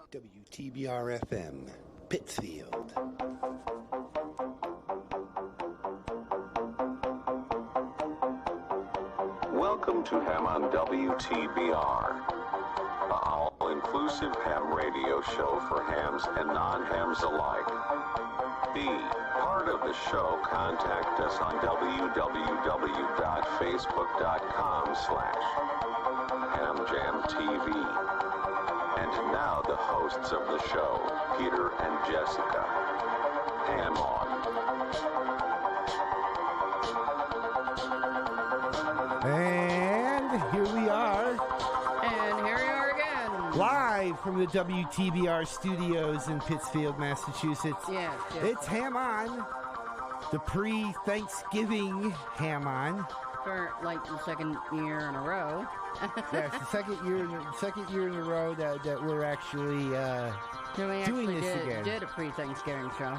WTBR FM, Pittsfield. Welcome to Ham on WTBR, the all-inclusive ham radio show for hams and non-hams alike. Be part of the show. Contact us on www.facebook.com/HamJamTV. And now the hosts of the show, Peter and Jessica. Ham on. And here we are. And here we are again. Live from the WTBR studios in Pittsfield, Massachusetts. Yes. It's Ham On, the pre-Thanksgiving Ham On. For like the second year in a row. Yes, the second year in a row that we're actually doing this again. Did a pre-Thanksgiving show.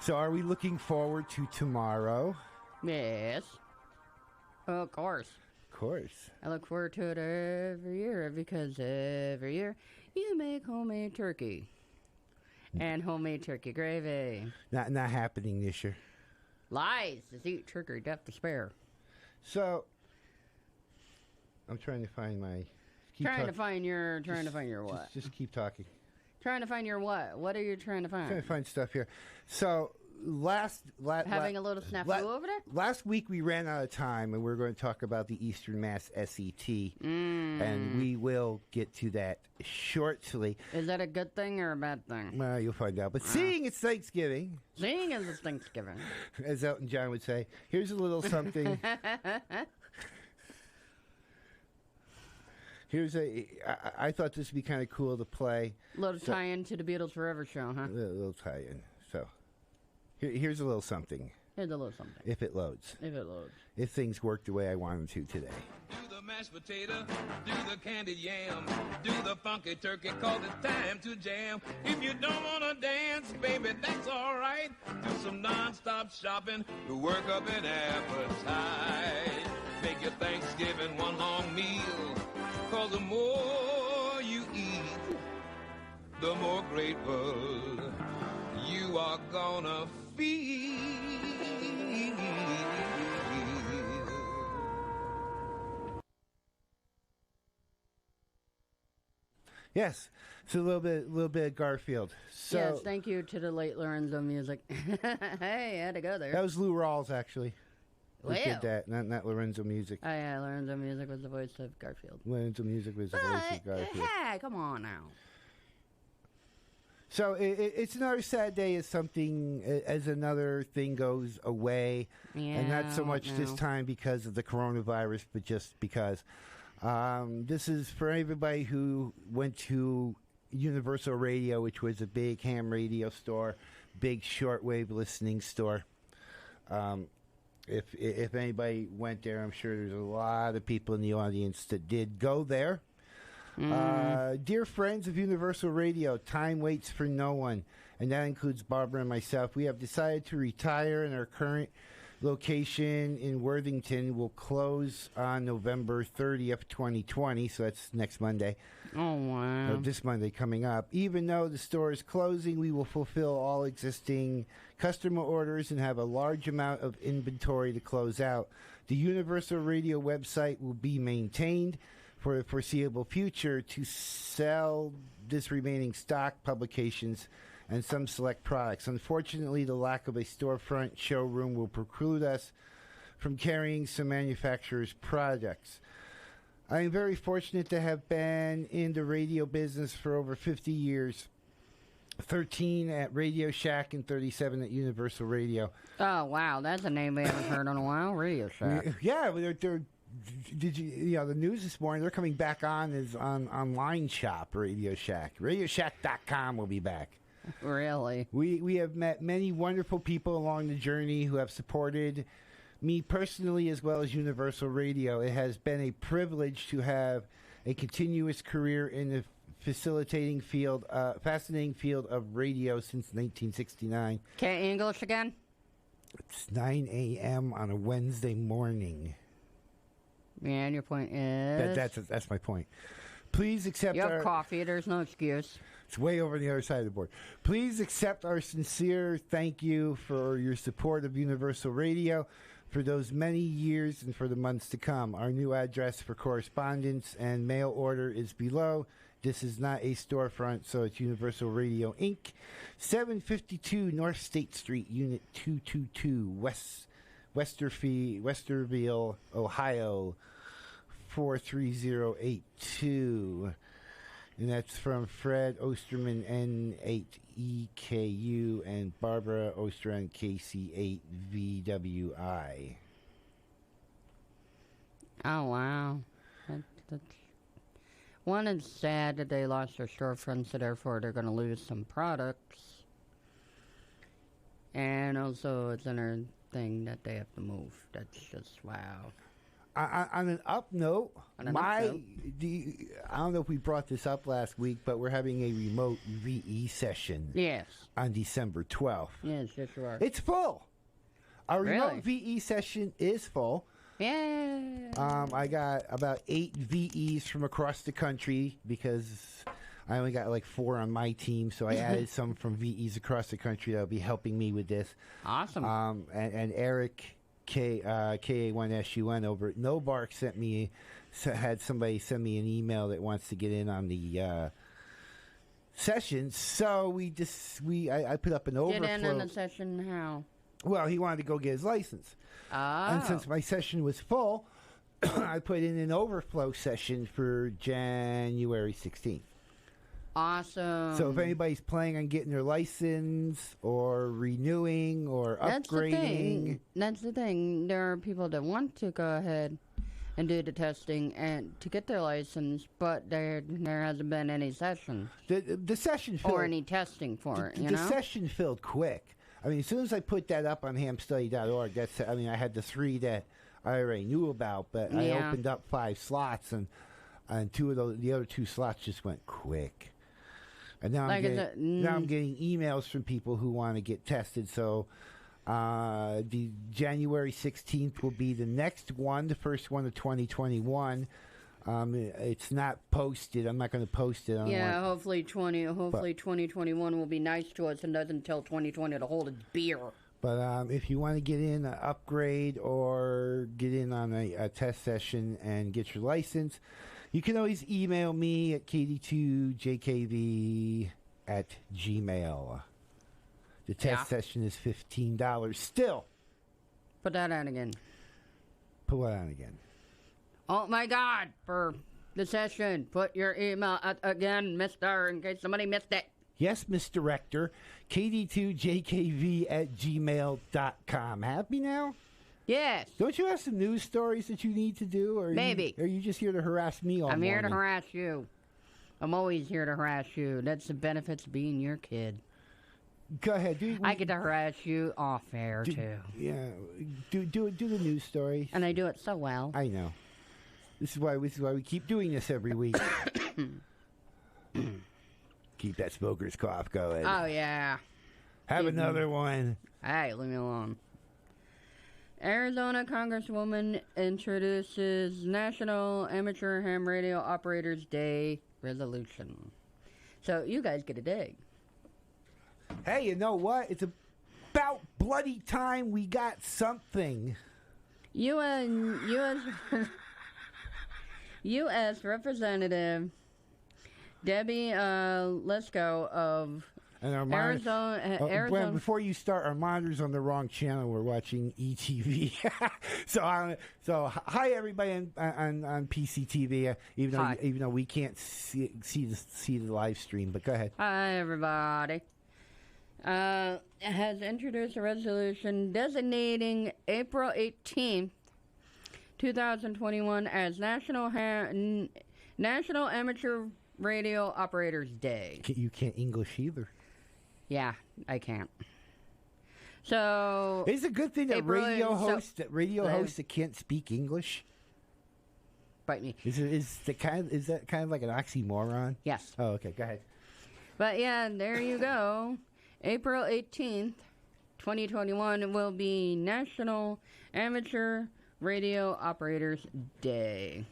So are we looking forward to tomorrow? Yes. Of course. Of course. I look forward to it every year because every year you make homemade turkey. And homemade turkey gravy. Not happening this year. Lies. Just eat turkey, death to spare. So, I'm trying to find my... Trying to find your what? Just keep talking. Trying to find your what? What are you trying to find? Trying to find stuff here. So, having a little snafu over there? Last week we ran out of time, and we're going to talk about the Eastern Mass SET, and we will get to that shortly. Is that a good thing or a bad thing? Well, you'll find out. But seeing it's Thanksgiving, seeing as it's Thanksgiving, as Elton John would say, here's a little something. I thought this would be kind of cool to play. A little tie-in to the Beatles Forever show, huh? A little tie-in. So, here's a little something. Here's a little something. If it loads. If it loads. If things work the way I want them to today. Do the mashed potato, do the candied yam, do the funky turkey, 'cause it's time to jam. If you don't want to dance, baby, that's all right. Do some non-stop shopping to work up an appetite. Make your Thanksgiving one long meal, 'cause the more you eat, the more grateful you are gonna feel. Yes, it's a little bit of Garfield. So, yes, thank you to the late Lorenzo Music. Hey, I had to go there. That was Lou Rawls, actually. Who Well. did that? Not Lorenzo Music. Oh, yeah, Lorenzo Music was the voice of Garfield. Lorenzo Music was the voice of Garfield. Hey, come on now. So it's another sad day as another thing goes away. Yeah, And not so much this no. time because of the coronavirus, but just because. This is for everybody who went to Universal Radio, which was a big ham radio store, big shortwave listening store. If anybody went there, I'm sure there's a lot of people in the audience that did go there. Dear friends of Universal Radio, time waits for no one, and that includes Barbara and myself. We have decided to retire, and our current location in Worthington will close on November 30th, 2020, so that's next Monday. Oh, wow. Or this Monday coming up. Even though the store is closing, we will fulfill all existing customer orders and have a large amount of inventory to close out. The Universal Radio website will be maintained for the foreseeable future to sell this remaining stock, publications, and some select products. Unfortunately, the lack of a storefront showroom will preclude us from carrying some manufacturers' products. I am very fortunate to have been in the radio business for over 50 years. 13 at Radio Shack and 37 at Universal Radio. Oh, wow. That's a name we haven't heard in a while. Radio Shack. Yeah, did you know the news this morning? They're coming back on as on online shop Radio Shack. RadioShack.com will be back. Really? We have met many wonderful people along the journey who have supported me personally as well as Universal Radio. It has been a privilege to have a continuous career in the fascinating field of radio since 1969. Okay, English again? It's 9 a.m. on a Wednesday morning. Yeah, and your point is? That's my point. Please accept You our... have coffee. There's no excuse. It's way over the other side of the board. Please accept our sincere thank you for your support of Universal Radio for those many years and for the months to come. Our new address for correspondence and mail order is below. This is not a storefront, so it's Universal Radio, Inc., 752 North State Street, Unit 222, Westerville, Ohio, 43082. And that's from Fred Osterman, N8EKU, and Barbara Osterman, KC8VWI. Oh, wow. That's... One, it's sad that they lost their storefront, so therefore they're going to lose some products. And also, it's another thing that they have to move. That's just, wow. On an up note, I don't know if we brought this up last week, but we're having a remote VE session. Yes. On December 12th. Yes, yes, you are. It's full. Our Really? remote VE session is full. Yeah. I got about 8 VEs from across the country because I only got like 4 on my team, so I added some from VEs across the country that'll be helping me with this. Awesome. And Eric KA1SUN over at No Bark had somebody send me an email that wants to get in on the session. So I put up an overflow. Get in on the session how? Well, he wanted to go get his license. Oh. And since my session was full, I put in an overflow session for January 16th. Awesome. So if anybody's planning on getting their license or renewing or upgrading. That's the thing. There are people that want to go ahead and do the testing and to get their license, but there hasn't been any session. The session filled, or any testing for it, the session filled quick. I mean, as soon as I put that up on hamstudy.org, I had the 3 that I already knew about, but I opened up 5 slots, and the other 2 slots just went quick. And now, now I'm getting emails from people who want to get tested. So the January 16th will be the next one, the first one of 2021. It's not posted. I'm not going to post it. Hopefully 2021 will be nice to us and doesn't tell 2020 to hold its beer. But if you want to get in, upgrade, or get in on a test session and get your license, you can always email me at kd2jkv@gmail. The test session is $15 still. Put that on again. Put what on again? Oh, my God. For the session, put your email out again, mister, in case somebody missed it. Yes, Miss Director. kd2jkv@gmail.com. Happy now? Yes. Don't you have some news stories that you need to do? Or Maybe. Are you just here to harass me all morning? I'm here to harass you. I'm always here to harass you. That's the benefits of being your kid. Go ahead. I get to harass you off air, too. Yeah. Do the news stories. And I do it so well. I know. This is why we keep doing this every week. Keep that smoker's cough going. Oh, yeah. Have another one. Hey, leave me alone. Arizona Congresswoman introduces National Amateur Ham Radio Operators Day resolution. So you guys get a day. Hey, you know what? It's about bloody time we got something. U.S. Representative Debbie Lesko of And our Arizona. before you start, our monitor's on the wrong channel. We're watching ETV. so hi everybody on PCTV. Even though we can't see the live stream, but go ahead. Hi everybody. Has introduced a resolution designating April 18th, 2021 as National Amateur Radio Operators Day. You can't English either. Yeah, I can't. So it's a good thing that radio hosts that can't speak English. Bite me. Is that kind of like an oxymoron? Yes. Oh, okay. Go ahead. But yeah, there you go. April 18th, 2021 will be National Amateur Radio Operators Day.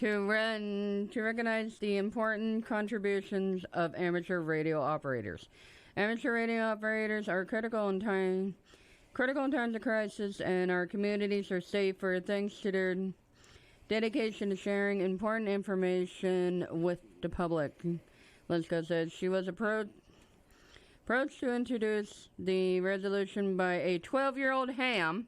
to recognize the important contributions of amateur radio operators. Amateur radio operators are critical in times of crisis, and our communities are safer thanks to their dedication to sharing important information with the public. Liska said she was approached to introduce the resolution by a 12-year-old ham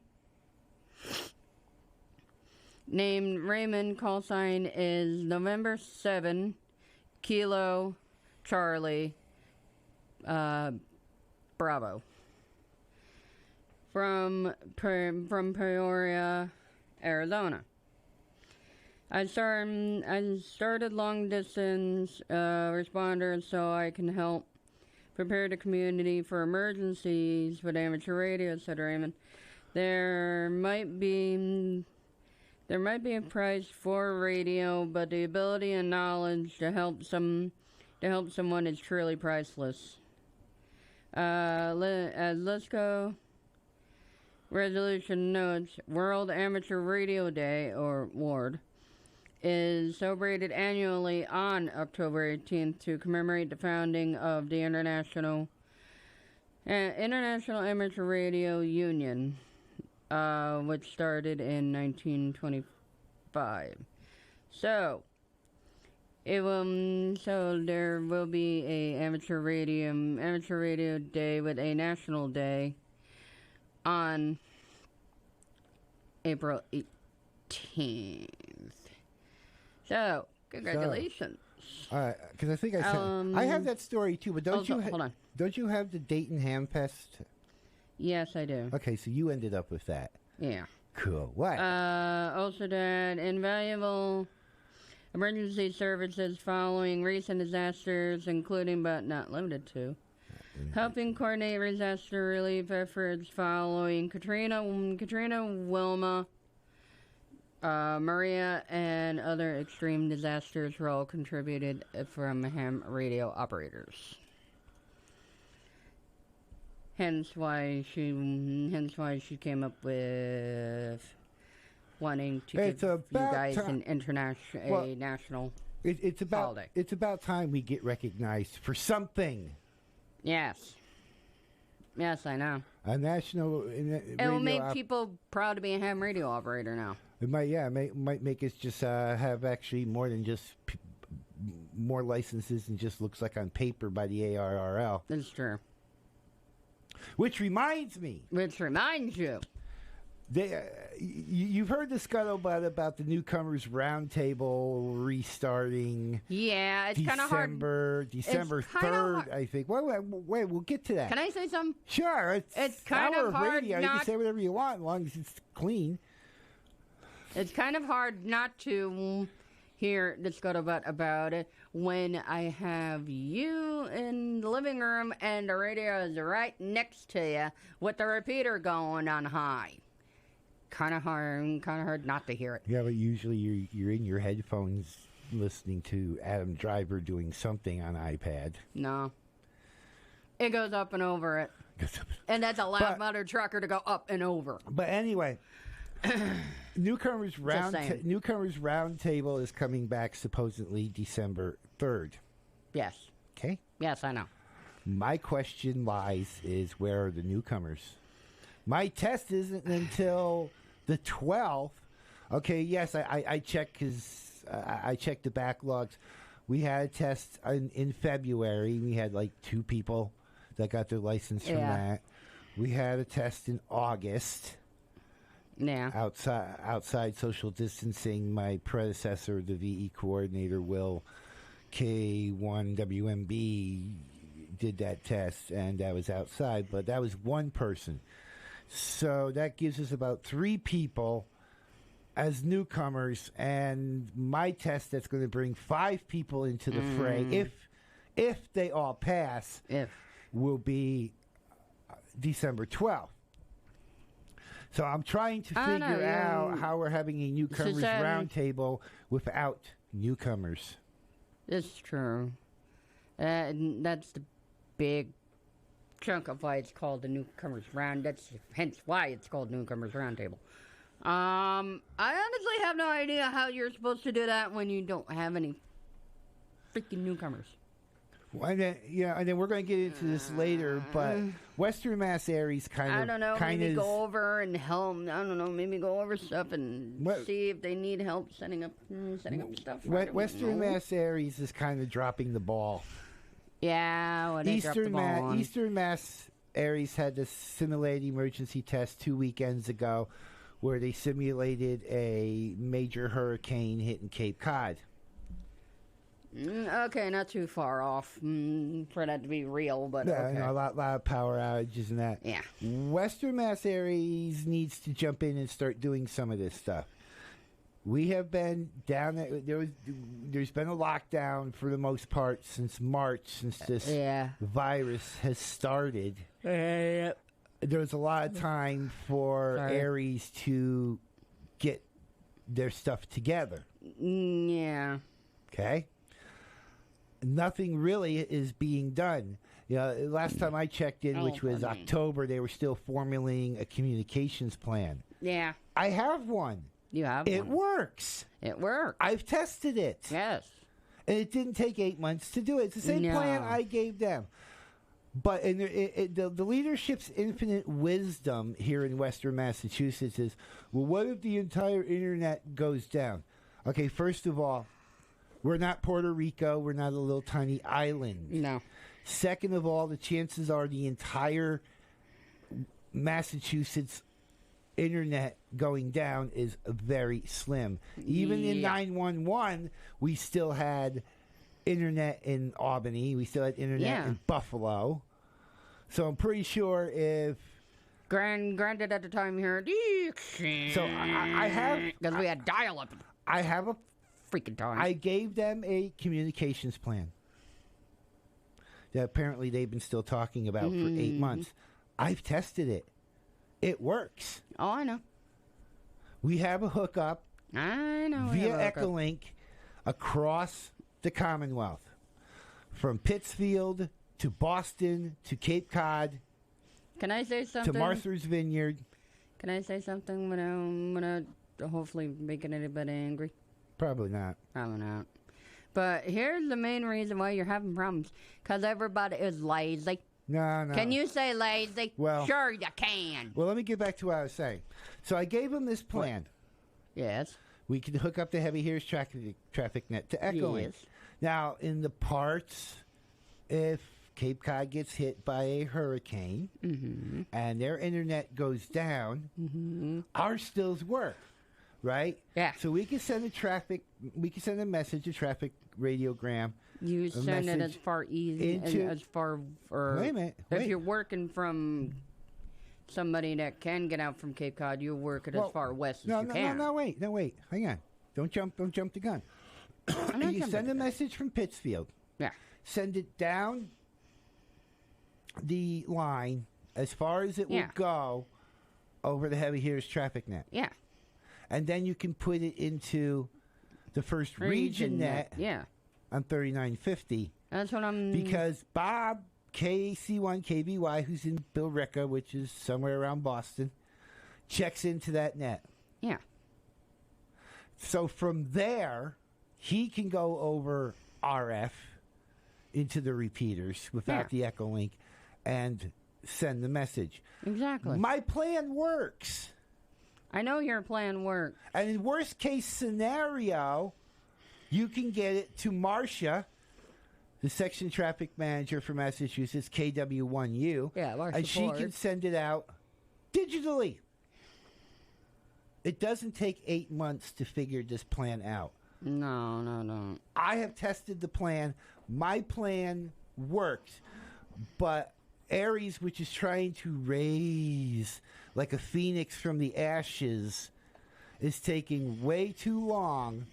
named Raymond. Call sign is November 7, Kilo Charlie Bravo. From Peoria, Arizona. I started long distance responders so I can help prepare the community for emergencies with amateur radio, said Raymond. There might be a price for radio, but the ability and knowledge to help someone is truly priceless. As Lisco resolution notes, World Amateur Radio Day, or WARD, is celebrated annually on October 18th to commemorate the founding of the International Amateur Radio Union, which started in 1925. So there will be a amateur radio day with a national day on April 18th. So, congratulations. Because I think I said I have that story too, but don't you have the Dayton Hamfest? Yes, I do. Okay, so you ended up with that. Yeah. Cool. What? Also that invaluable emergency services following recent disasters, including but not limited to helping coordinate disaster relief efforts following Katrina, Wilma, Maria, and other extreme disasters were all contributed from ham radio operators. Hence why she came up with wanting to give you guys an national holiday. It's about time we get recognized for something. Yes. Yes, I know. A national. It will make people proud to be a ham radio operator now. It might make us just have actually more than just more licenses than just looks like on paper by the ARRL. That's true. Which reminds me. Which reminds you. You've heard the scuttlebutt about the Newcomers Roundtable restarting. Yeah, it's kind of hard. December 3rd, I think. Wait, we'll get to that. Can I say something? Sure. It's kind of hard. Radio. You can say whatever you want as long as it's clean. It's kind of hard not to hear the scuttlebutt about it when I have you in the living room and the radio is right next to you with the repeater going on high. Kind of hard not to hear it. Yeah, but usually you're in your headphones listening to Adam Driver doing something on iPad. No. It goes up and over it. And that's a loud mother trucker to go up and over. But anyway, Newcomers Roundtable is coming back supposedly December 3rd. Yes. Okay? Yes, I know. My question is where are the newcomers? My test isn't until the 12th. Okay, yes, I checked because I checked the backlogs. We had a test in February. We had like 2 people that got their license from that. We had a test in August. Yeah. Outside social distancing, my predecessor, the VE coordinator, Will K1WMB, did that test, and that was outside, but that was one person. So that gives us about 3 people as newcomers, and my test that's going to bring 5 people into the fray, if they all pass, will be December 12th. So I'm trying to figure out how we're having a newcomers roundtable without newcomers. It's true. That's the big chunk of why it's called the Newcomers Round. That's hence why it's called Newcomers Roundtable. I honestly have no idea how you're supposed to do that when you don't have any freaking newcomers. Well, and then we're going to get into this later, but Western Mass Aries I don't know, maybe go over and help. I don't know, maybe go over stuff and see if they need help setting up stuff. Western Mass Aries is kind of dropping the ball. Yeah, well, they dropped the ball on. Eastern Mass Aries had this simulated emergency test 2 weekends ago where they simulated a major hurricane hitting Cape Cod. Okay, not too far off for that to be real, but Yeah, okay. a lot of power outages and that. Yeah. Western Mass Aries needs to jump in and start doing some of this stuff. We have been down there. There's been a lockdown for the most part since March, since this virus has started. There was a lot of time for Aries to get their stuff together. Yeah. Okay? Nothing really is being done. Last time I checked in, which was October, they were still formulating a communications plan. Yeah. I have one. You have one. It works. It works. I've tested it. Yes. And it didn't take 8 months to do it. It's the same plan I gave them. But the leadership's infinite wisdom here in Western Massachusetts is, well, what if the entire internet goes down? Okay, first of all, we're not Puerto Rico. We're not a little tiny island. No. Second of all, the chances are the entire Massachusetts internet going down is very slim. Even in 911, we still had internet in Albany. We still had internet in Buffalo. So I'm pretty sure if... Granted at the time here... So I have... Because we had dial-up. I have a... Freaking time. I gave them a communications plan that apparently they've been still talking about for 8 months. I've tested it. It works. Oh, I know. We have a hookup I know. via Echolink across the Commonwealth. From Pittsfield to Boston to Cape Cod. Can I say something? To Martha's Vineyard. Can I say something without hopefully making anybody angry? Probably not. Probably not. But here's the main reason why you're having problems. Because everybody is lazy. No. Can you say lazy? Well, sure you can. Well, let me get back to what I was saying. So I gave them this plan. Yes. We can hook up the Heavy Hitters traffic net to Echolink. Yes. Now, in the parts, if Cape Cod gets hit by a hurricane and their internet goes down, ours still work, right? Yeah. So we can send a message, a traffic radiogram. You send it as far Wait a minute. If you're working from somebody that can get out from Cape Cod, you work it as far west as you can. No, wait. Hang on. Don't jump the gun. You send a message from Pittsfield. Yeah. Send it down the line as far as it will go over the Heavy Hitters traffic net. Yeah. And then you can put it into the first region net on 3950. That's what I'm... Because Bob, KAC1KBY, who's in Billerica, which is somewhere around Boston, checks into that net. Yeah. So from there, he can go over RF into the repeaters without the Echolink and send the message. Exactly. My plan works. I know your plan works. And in worst case scenario, you can get it to Marcia, the section traffic manager for Massachusetts, KW1U. Yeah, Marcia and she Ford. can send it out digitally. It doesn't take 8 months to figure this plan out. No. I have tested the plan. My plan works. But Aries, which is trying to raise like a phoenix from the ashes, is taking way too long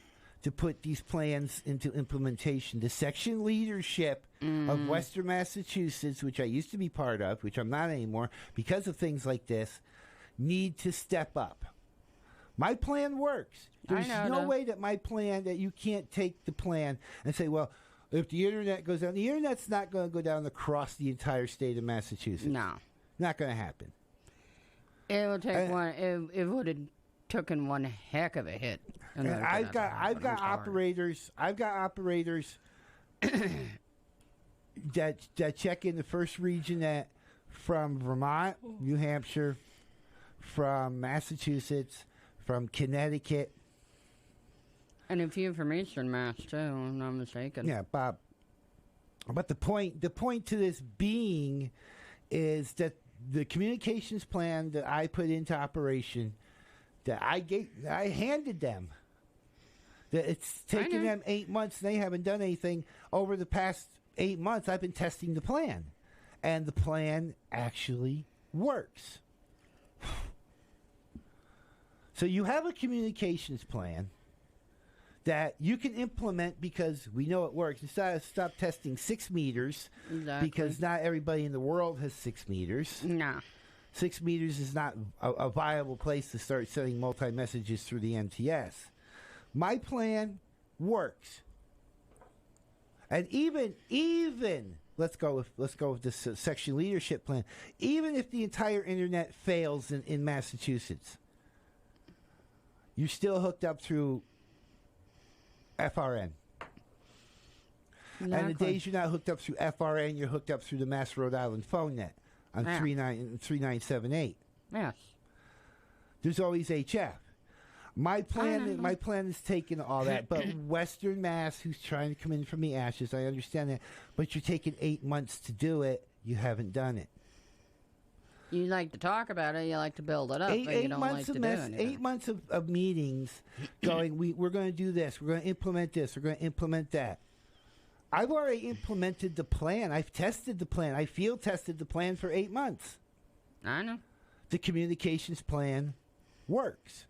to put these plans into implementation. The section leadership of Western Massachusetts, which I used to be part of, which I'm not anymore, because of things like this, need to step up. My plan works. There's no way that my plan, that you can't take the plan and say, well, if the internet goes down, the internet's not going to go down across the entire state of Massachusetts. No. Not going to happen. It would take one. It would taken one heck of a hit. And I've got operators that check in the first region that from Vermont, New Hampshire, from Massachusetts, from Connecticut, and a few from Eastern Mass too, if I'm not mistaken. Yeah, Bob. But the point to this being is that the communications plan that I put into operation, that I handed them, that it's taken them 8 months and they haven't done anything. Over the past 8 months, I've been testing the plan, and the plan actually works. So you have a communications plan that you can implement because we know it works. Instead of stop testing 6 meters, because not everybody in the world has 6 meters. No. 6 meters is not a viable place to start sending multi-messages through the MTS. My plan works. And even let's go with this section leadership plan. Even if the entire internet fails in Massachusetts, you're still hooked up through FRN. Exactly. And the days you're not hooked up through FRN, you're hooked up through the Mass Rhode Island phone net on 3978. Yes. There's always HF. My plan is taking all that, but Western Mass, who's trying to come in from the ashes, I understand that, but you're taking 8 months to do it. You haven't done it. You like to talk about it, you like to build it up, but you don't like to do anything. 8 months of meetings going, we're going to do this, we're going to implement this, we're going to implement that. I've already implemented the plan. I've tested the plan. I field tested the plan for 8 months. I know. The communications plan works.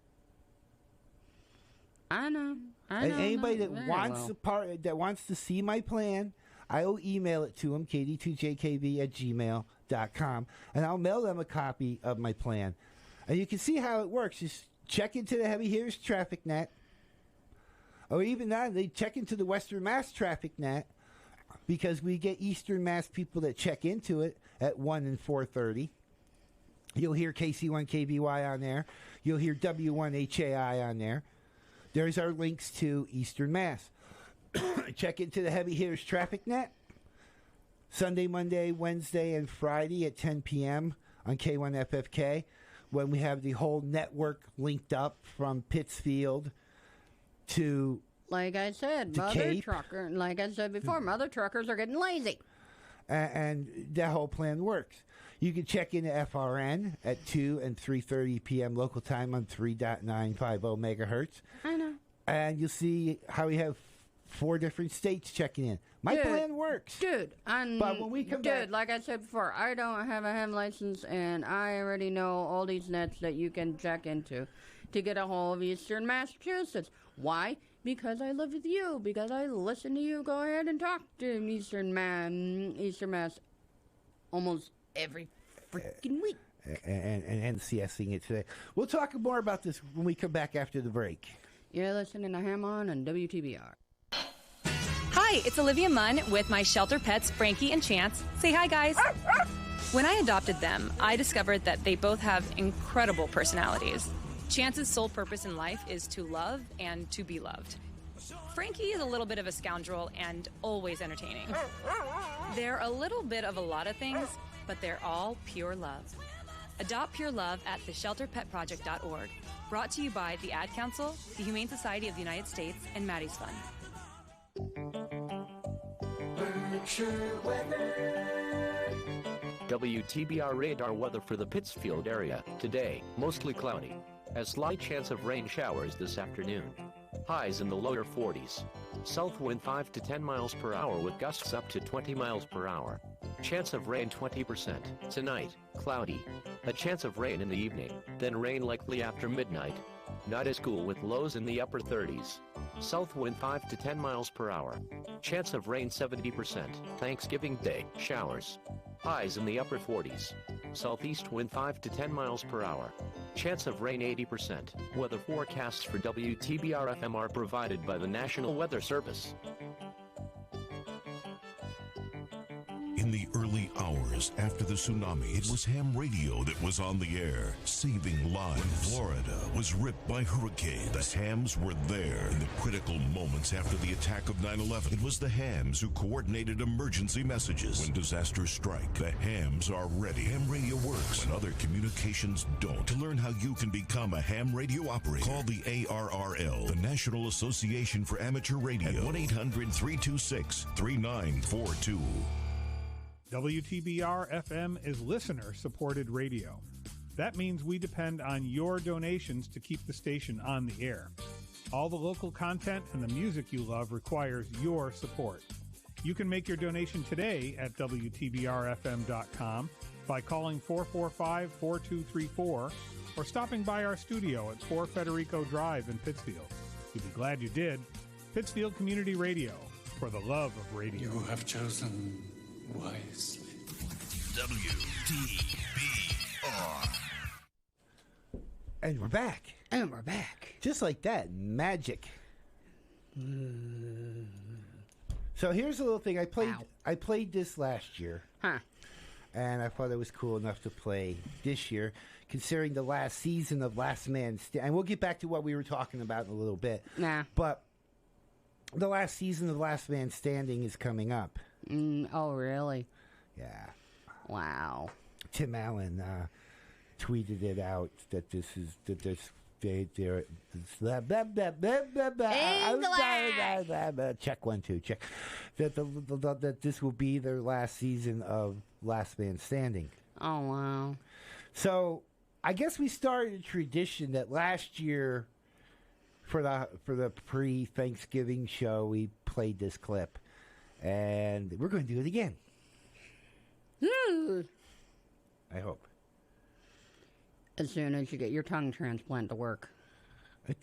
I know. And anybody that wants to see my plan, I will email it to them, kd2jkv@gmail.com, and I'll mail them a copy of my plan. And you can see how it works. Just check into the Heavy Hitters traffic net, or even that, they check into the Western Mass traffic net, because we get Eastern Mass people that check into it at 1 and 4:30. You'll hear KC1KVY on there. You'll hear W1HAI on there. There's our links to Eastern Mass. Check into the Heavy Hitters traffic net. Sunday, Monday, Wednesday, and Friday at 10 p.m. on K1FFK, when we have the whole network linked up from Pittsfield to like I said, like I said before, mother truckers are getting lazy. And that whole plan works. You can check into FRN at 2 and 3:30 p.m. local time on 3.950 megahertz. I know. And you'll see how we have 4 different states checking in. My plan works. Dude, but when we come back, like I said before, I don't have a ham license, and I already know all these nets that you can check into to get a hold of Eastern Massachusetts. Why? Because I live with you. Because I listen to you. Go ahead and talk to Eastern Mass almost every freaking week. And CSing it today. We'll talk more about this when we come back after the break. You're listening to Ham On WTBR. Hi, it's Olivia Munn with my shelter pets, Frankie and Chance. Say hi, guys. When I adopted them, I discovered that they both have incredible personalities. Chance's sole purpose in life is to love and to be loved. Frankie is a little bit of a scoundrel and always entertaining. They're a little bit of a lot of things, but they're all pure love. Adopt pure love at theshelterpetproject.org. Brought to you by the Ad Council, the Humane Society of the United States, and Maddie's Fund. WTBR radar weather for the Pittsfield area. Today, mostly cloudy. A slight chance of rain showers this afternoon. Highs in the lower 40s. South wind 5 to 10 miles per hour with gusts up to 20 miles per hour. Chance of rain 20%. Tonight, cloudy. A chance of rain in the evening, then rain likely after midnight. Not as cool with lows in the upper 30s. South wind 5 to 10 miles per hour. Chance of rain 70%. Thanksgiving Day, showers. Highs in the upper 40s. Southeast wind 5 to 10 miles per hour. Chance of rain 80%. Weather forecasts for WTBR FM are provided by the National Weather Service. In In the early hours after the tsunami, it was ham radio that was on the air, saving lives. When Florida was ripped by hurricane, the hams were there. In the critical moments after the attack of 9/11, it was the hams who coordinated emergency messages. When disasters strike, the hams are ready. Ham radio works when other communications don't. To learn how you can become a ham radio operator, call the ARRL, the National Association for Amateur Radio, at 1-800-326-3942. WTBR-FM is listener-supported radio. That means we depend on your donations to keep the station on the air. All the local content and the music you love requires your support. You can make your donation today at WTBRFM.com by calling 445-4234 or stopping by our studio at 4 Federico Drive in Pittsfield. You'll be glad you did. Pittsfield Community Radio, for the love of radio. You have chosen wisely. WTBR. And we're back. And we're back. Just like that. Magic. So here's a little thing. I played this last year. Huh. And I thought it was cool enough to play this year, considering the last season of Last Man Standing. And we'll get back to what we were talking about in a little bit. Nah. But the last season of Last Man Standing is coming up. Oh, really? Yeah. Wow. Tim Allen tweeted it out that this is that this they're blah, blah, blah, blah, blah, blah, check 1 2 check that this will be their last season of Last Man Standing. Oh wow. So I guess we started a tradition that last year for the pre-Thanksgiving show we played this clip, and we're going to do it again. I hope. As soon as you get your tongue transplant to work.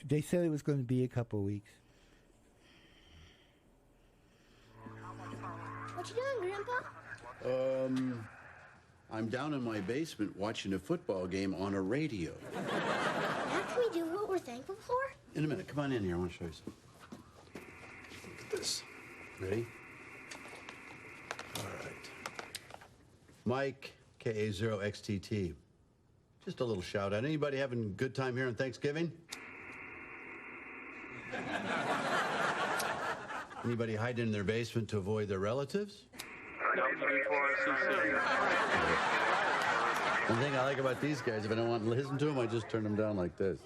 They said it was going to be a couple weeks. What you doing, Grandpa? I'm down in my basement watching a football game on a radio. Now can we do what we're thankful for? In a minute, come on in here. I want to show you something. Look at this. Ready? All right. Mike, KA0XTT. Just a little shout out. Anybody having a good time here on Thanksgiving? Anybody hiding in their basement to avoid their relatives? One thing I like about these guys, if I don't want to listen to them, I just turn them down like this.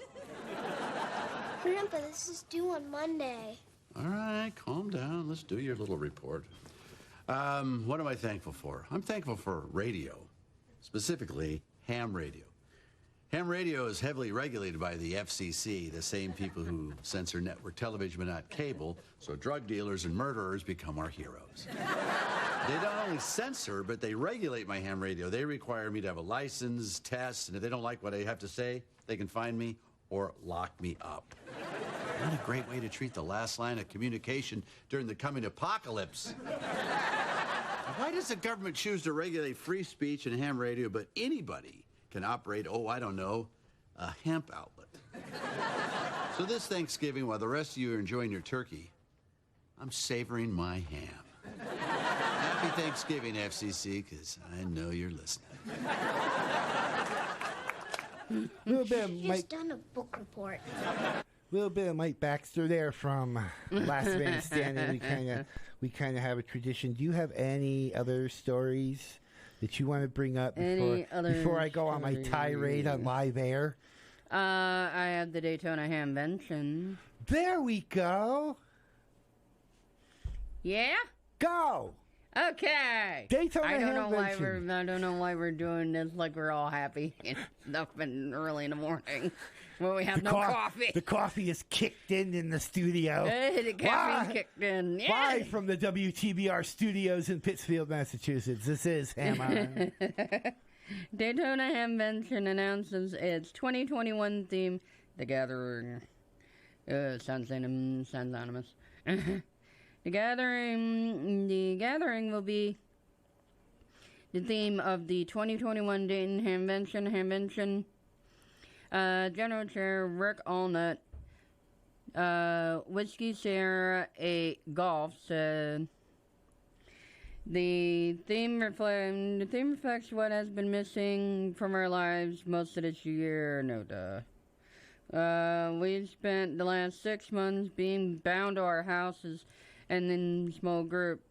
Grandpa, this is due on Monday. All right, calm down. Let's do your little report. What am I thankful for? I'm thankful for radio, specifically ham radio. Ham radio is heavily regulated by the FCC, the same people who censor network television but not cable, so drug dealers and murderers become our heroes. They not only censor, but they regulate my ham radio. They require me to have a license, tests, and if they don't like what I have to say, they can fine me or lock me up. What a great way to treat the last line of communication during the coming apocalypse. Why does the government choose to regulate free speech and ham radio, but anybody can operate, a hemp outlet? So this Thanksgiving, while the rest of you are enjoying your turkey, I'm savoring my ham. Happy Thanksgiving, FCC, because I know you're listening. Little bit of Just Mike, done a book report. little bit of Mike Baxter there from Last Man Standing. We kind of have a tradition. Do you have any other stories that you want to bring up before I go on my tirade on live air? I have the Daytona Hamvention. There we go. Yeah? Go. Okay. Daytona I don't know why we're doing this like we're all happy and stuff and early in the morning when we have coffee. The coffee is kicked in the studio. Hey, the caffeine kicked in. Yeah. Live from the WTBR studios in Pittsfield, Massachusetts. This is Ham On. Daytona Hamvention announces its 2021 theme, The Gathering. Sounds anonymous. The Gathering will be the theme of the 2021 Dayton Hamvention. General Chair Rick Allnut, Whiskey Sierra 8 Golf said The theme reflects what has been missing from our lives most of this year. No duh. We've spent the last 6 months being bound to our houses and in small groups.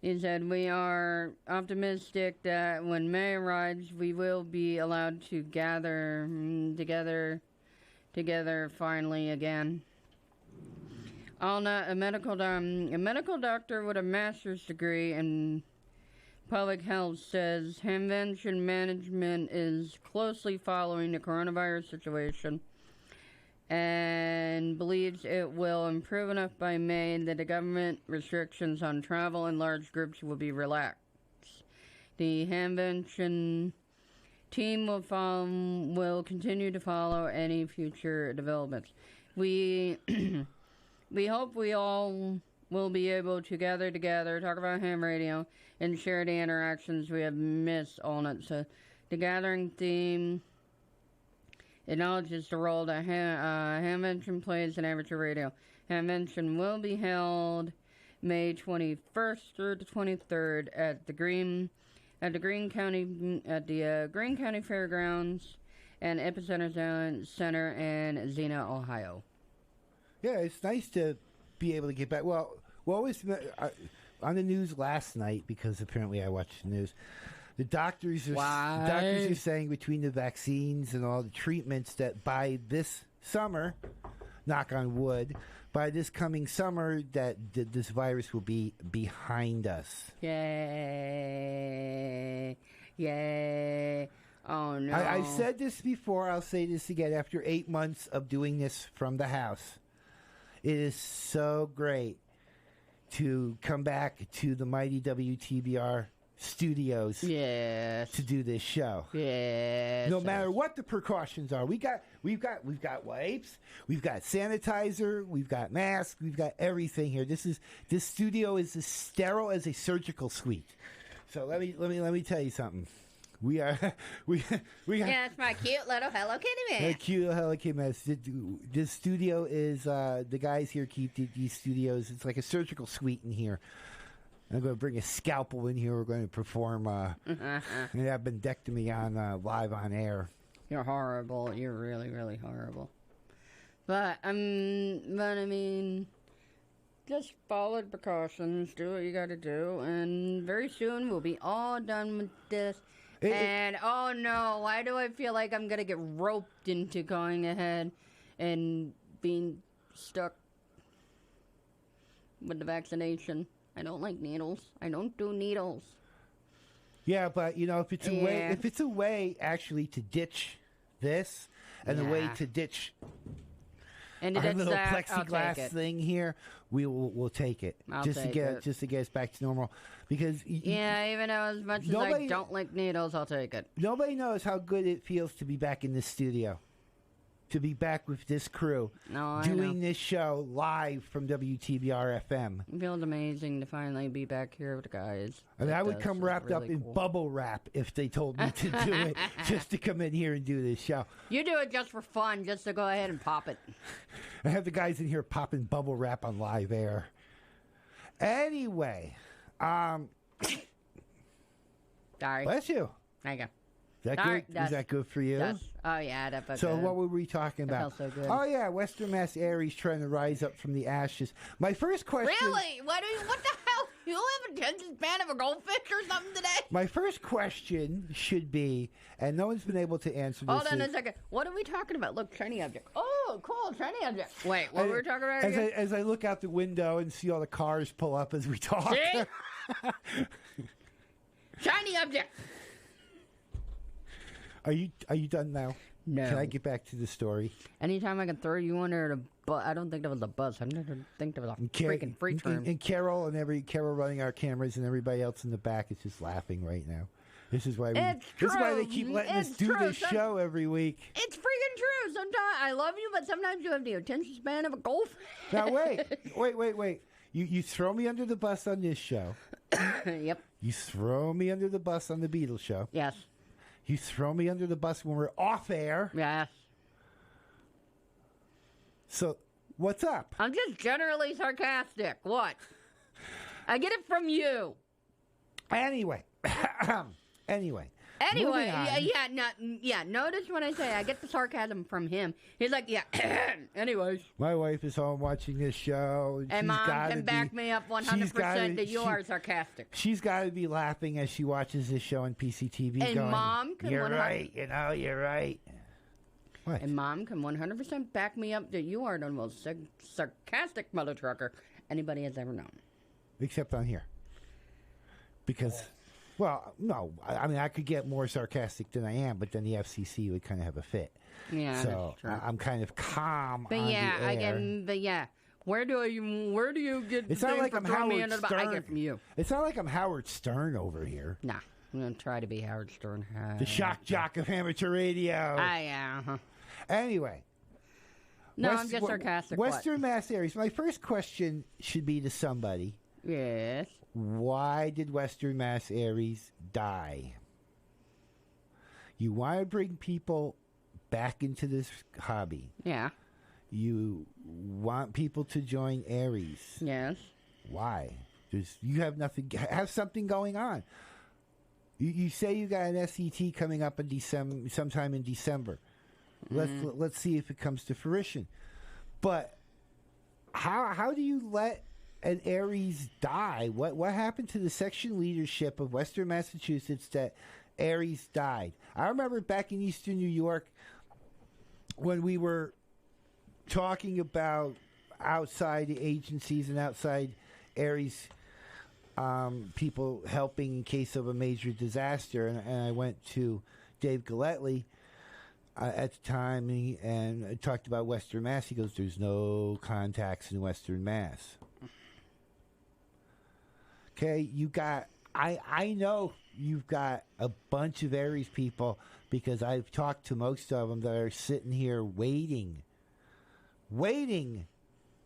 He said, we are optimistic that when May arrives, we will be allowed to gather together finally again. A medical doctor with a master's degree in public health says Hamvention management is closely following the coronavirus situation and believes it will improve enough by May that the government restrictions on travel in large groups will be relaxed. The Hamvention team will continue to follow any future developments. We hope we all will be able to gather together, talk about ham radio, and share the interactions we have missed all night. So the gathering theme acknowledges the role that Hamvention plays in amateur radio. Hamvention will be held May 21st through the 23rd at the Greene County Fairgrounds and Epicenter Center in Xenia, Ohio. Yeah, it's nice to be able to get back. Well, what was on the news last night, because apparently I watched the news, the doctors are saying between the vaccines and all the treatments that by this summer, knock on wood, by this coming summer that this virus will be behind us. Yay. Yay. Oh, no. I've said this before. I'll say this again. After 8 months of doing this from the house, it is so great to come back to the mighty WTBR studios to do this show. No matter what the precautions are. We've got wipes, we've got sanitizer, we've got masks, we've got everything here. This studio is as sterile as a surgical suite. So let me tell you something. We are. Yeah, it's my cute little Hello Kitty man. A cute little Hello Kitty man. This studio is the guys here keep these studios. It's like a surgical suite in here. I'm going to bring a scalpel in here. We're going to perform a appendectomy on live on air. You're horrible. You're really, really horrible. But I mean, just follow the precautions. Do what you got to do, and very soon we'll be all done with this. Oh no, why do I feel like I'm going to get roped into going ahead and being stuck with the vaccination? I don't like needles. I don't do needles. Yeah, but if it's a way actually to ditch this and a way to ditch our little plexiglass thing here, we'll take it. Just to get us back to normal. Because even though as much as I don't like needles, I'll take it. Nobody knows how good it feels to be back in this studio. To be back with this crew doing this show live from WTBR FM. It feels amazing to finally be back here with the guys. I mean, I would come wrapped up in bubble wrap if they told me to do it, just to come in here and do this show. You do it just for fun, just to go ahead and pop it. I have the guys in here popping bubble wrap on live air. Anyway, sorry. Bless you. Thank you. Is that good? Is that good for you? Yes. Oh, yeah. That felt so good. What were we talking about? That felt so good. Oh, yeah. Western Mass Aries trying to rise up from the ashes. My first question... Really? What the hell? You have attention span of a goldfish or something today? My first question should be, and no one's been able to answer this. Hold on a second. What are we talking about? Look, shiny object. Oh, cool. Shiny object. Wait, what were we talking about again? As I look out the window and see all the cars pull up as we talk. See? Shiny object. Are you done now? No. Can I get back to the story? Anytime I can throw you under the bus. I don't think that was a bus. I don't think that was a freaking free term. And Carol running our cameras and everybody else in the back is just laughing right now. This is why they keep letting us do this show every week. It's freaking true. Sometimes I love you, but sometimes you have the attention span of a goldfish. Now wait. You throw me under the bus on this show. Yep. You throw me under the bus on the Beatles show. Yes. You throw me under the bus when we're off air. Yes. So, what's up? I'm just generally sarcastic. What? I get it from you. Anyway. Anyway. Anyway, moving on. notice when I say I get the sarcasm from him. He's like, yeah, anyways. My wife is home watching this show. And Mom can back me up 100% that you are sarcastic. She's got to be laughing as she watches this show on PCTV and going, Mom can you're right, you're right. What? And Mom can 100% back me up that you are the most sarcastic mother trucker anybody has ever known. Except on here. Because... Well, no. I mean, I could get more sarcastic than I am, but then the FCC would kind of have a fit. Yeah, so that's true. I'm kind of calm. But on yeah, the air. I get. But yeah, where do you get? It's not like I'm Howard Stern. I get from you. It's not like I'm Howard Stern over here. Nah, I'm gonna try to be Howard Stern. The shock jock of amateur radio. Yeah. Anyway. No, I'm just sarcastic. Western Mass Aries. My first question should be to somebody. Yes. Why did Western Mass Aries die? You want to bring people back into this hobby. Yeah. You want people to join Aries. Yes. Why? You have nothing. Have something going on. You say you got an SET coming up in December, sometime in December. Let's see if it comes to fruition. But how do you let an Aries die? What happened to the section leadership of Western Massachusetts that Aries died? I remember back in Eastern New York when we were talking about outside agencies and outside Aries people helping in case of a major disaster, and I went to Dave Galletly at the time and I talked about Western Mass. He goes, "There's no contacts in Western Mass." Okay, I know you've got a bunch of Aries people because I've talked to most of them that are sitting here waiting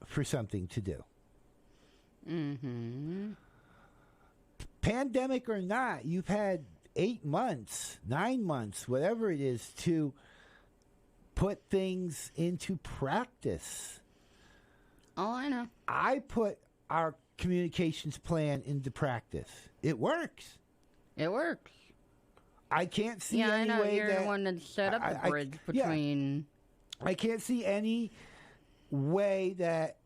for something to do. Mm-hmm. Pandemic or not, you've had 8 months, 9 months, whatever it is, to put things into practice. Oh, I know. I put our communications plan into practice. It works. It works. I can't see any any way way you're that the one that set up the bridge between. Yeah. I can't see any way that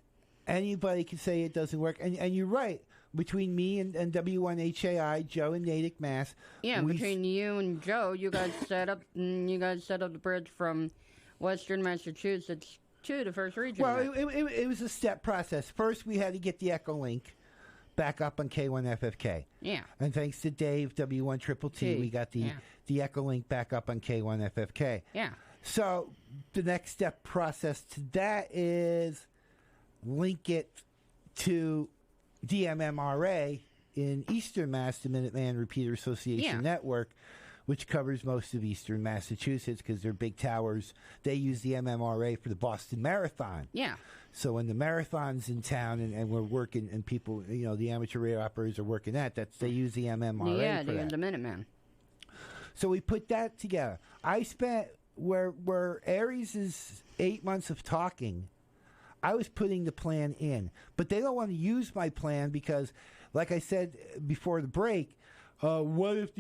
anybody can say it doesn't work. And you're right. Between me and W1HAI, Joe and Natick, Mass. Yeah, between you and Joe, you guys set up the bridge from Western Massachusetts to the first region. Well, it was a step process. First, we had to get the Echolink back up on K1FFK. Yeah. And thanks to Dave, W1TTT, we got the Echolink back up on K1FFK. Yeah. So the next step process to that is link it to DMMRA in Eastern Mass, the Minuteman Repeater Association Network, which covers most of Eastern Massachusetts because they're big towers. They use the MMRA for the Boston Marathon. Yeah. So when the marathon's in town and we're working and people, the amateur radio operators are working they use the MMRA Yeah, for they use that. the Minuteman. So we put that together. I spent, where Aries is 8 months of talking, I was putting the plan in. But they don't want to use my plan because, like I said before the break, what if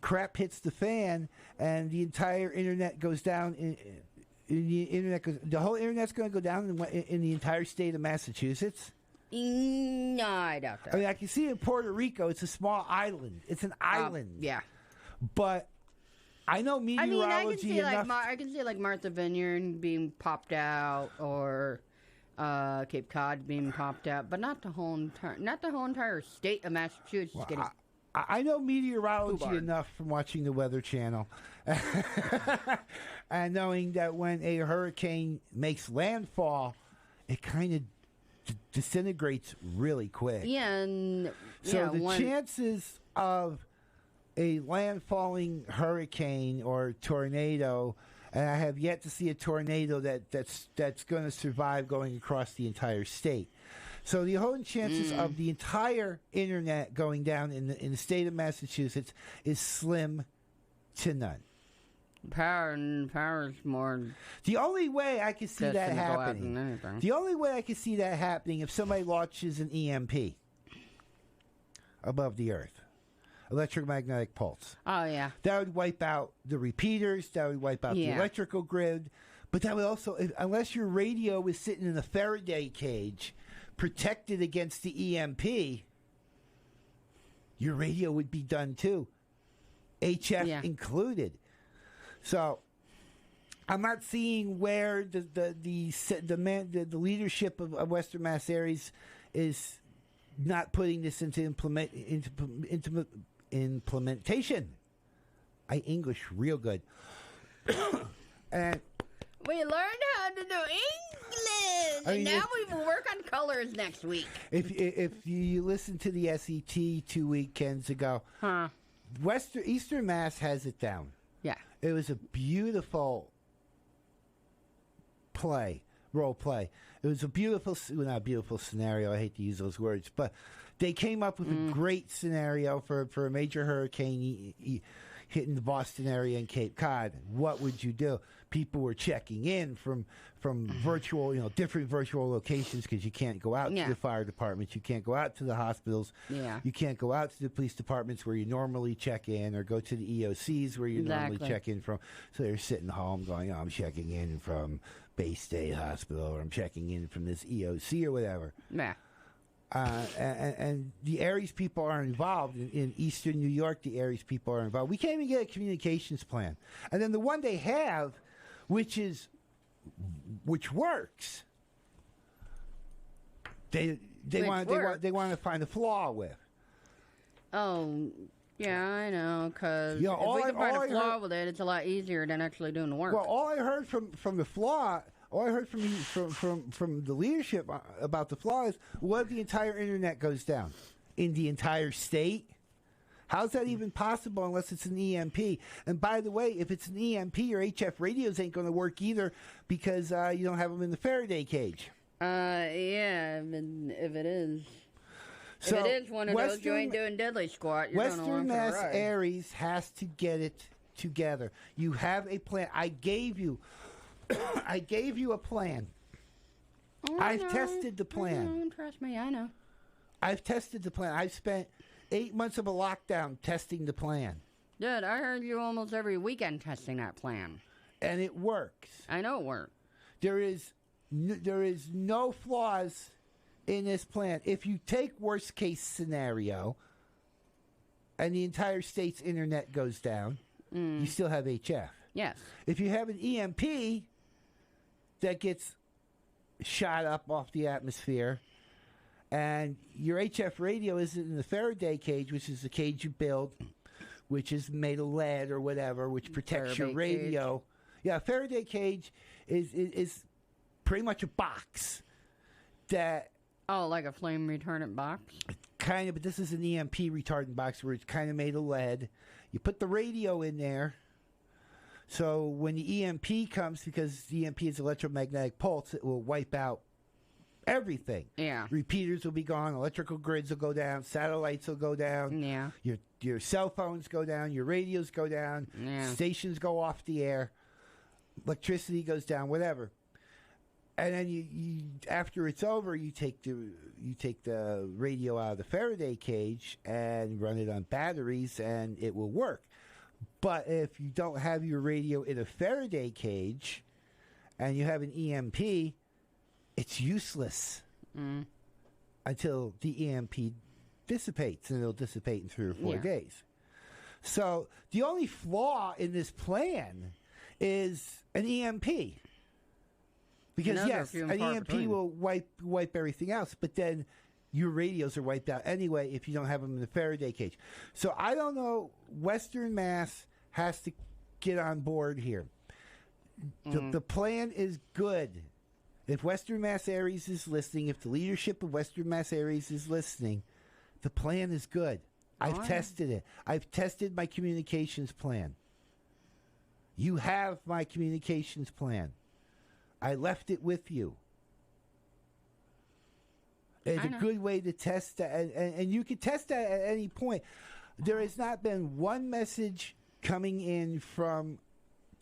crap hits the fan and the entire internet goes down? The whole internet's going to go down in the entire state of Massachusetts. No, I doubt that. I mean, I can see in Puerto Rico, it's a small island. It's an island. Yeah. But I know meteorology enough. I can see like Martha Vineyard being popped out or Cape Cod being popped out, but not the whole entire state of Massachusetts getting. I know meteorology enough from watching the Weather Channel and knowing that when a hurricane makes landfall, it kind of disintegrates really quick. Yeah, and the chances of a landfalling hurricane or tornado, and I have yet to see a tornado that's going to survive going across the entire state. So the whole chances of the entire internet going down in the state of Massachusetts is slim to none. Power is more. The only way I can see that happening. The only way I can see that happening if somebody launches an EMP. above the earth. Electromagnetic pulse. Oh, yeah. That would wipe out the repeaters. That would wipe out the electrical grid. But that would also, unless your radio was sitting in a Faraday cage protected against the EMP, your radio would be done too. HF included. So I'm not seeing where the leadership of Western Mass Aries is not putting this into implementation. I English real good. And we learned how to do English, and now we will work on colors next week. If you listen to the SET 2 weekends ago, Eastern Mass has it down. Yeah, it was a beautiful role play. It was a beautiful, not a beautiful scenario. I hate to use those words, but they came up with a great scenario for a major hurricane hitting the Boston area and Cape Cod. What would you do? People were checking in from virtual, different virtual locations because you can't go out to the fire departments, you can't go out to the hospitals, you can't go out to the police departments where you normally check in, or go to the EOCs where you normally check in from. So they're sitting home going, I'm checking in from Bay State Hospital, or I'm checking in from this EOC or whatever. Yeah. And the Aries people are involved in Eastern New York. The Aries people are involved. We can't even get a communications plan, and then the one they have, which works, they want to find a flaw with. Oh, yeah, I know. Because if we can find a flaw with it, it's a lot easier than actually doing the work. Well, all I heard from the flaw. All I heard from the leadership about the flaw is, what if the entire internet goes down in the entire state? How's that even possible unless it's an EMP? And by the way, if it's an EMP, your HF radios ain't going to work either, because you don't have them in the Faraday cage. Yeah, if it is. So if it is one of those, you ain't doing deadly squat. You're Western Mass Aries has to get it together. You have a plan. I gave you a plan. I've tested the plan. Trust me, I know. I've tested the plan. I've spent 8 months of a lockdown testing the plan. Dude, I heard you almost every weekend testing that plan. And it works. I know it works. There is no flaws in this plan. If you take worst case scenario and the entire state's internet goes down, you still have HF. Yes. If you have an EMP that gets shot up off the atmosphere, and your HF radio isn't in the Faraday cage, which is the cage you build, which is made of lead or whatever, which protects your radio. Cage. Yeah, a Faraday cage is pretty much a box that... Oh, like a flame retardant box? Kind of, but this is an EMP retardant box where it's kind of made of lead. You put the radio in there. So when the EMP comes, because the EMP is electromagnetic pulse, it will wipe out everything. Yeah. Repeaters will be gone. Electrical grids will go down. Satellites will go down. Yeah. Your cell phones go down. Your radios go down. Yeah. Stations go off the air. Electricity goes down. Whatever. And then you after it's over, you take the radio out of the Faraday cage and run it on batteries, and it will work. But if you don't have your radio in a Faraday cage and you have an EMP, it's useless until the EMP dissipates, and it'll dissipate in 3 or 4 days. So the only flaw in this plan is an EMP. Because, yes, an EMP will wipe everything else, but then your radios are wiped out anyway if you don't have them in the Faraday cage. So I don't know. Western Mass has to get on board here. The plan is good. If Western Mass Aries is listening, if the leadership of Western Mass Aries is listening, the plan is good. I've tested it. I've tested my communications plan. You have my communications plan. I left it with you. It's a good way to test that, and you can test that at any point. There has not been one message coming in from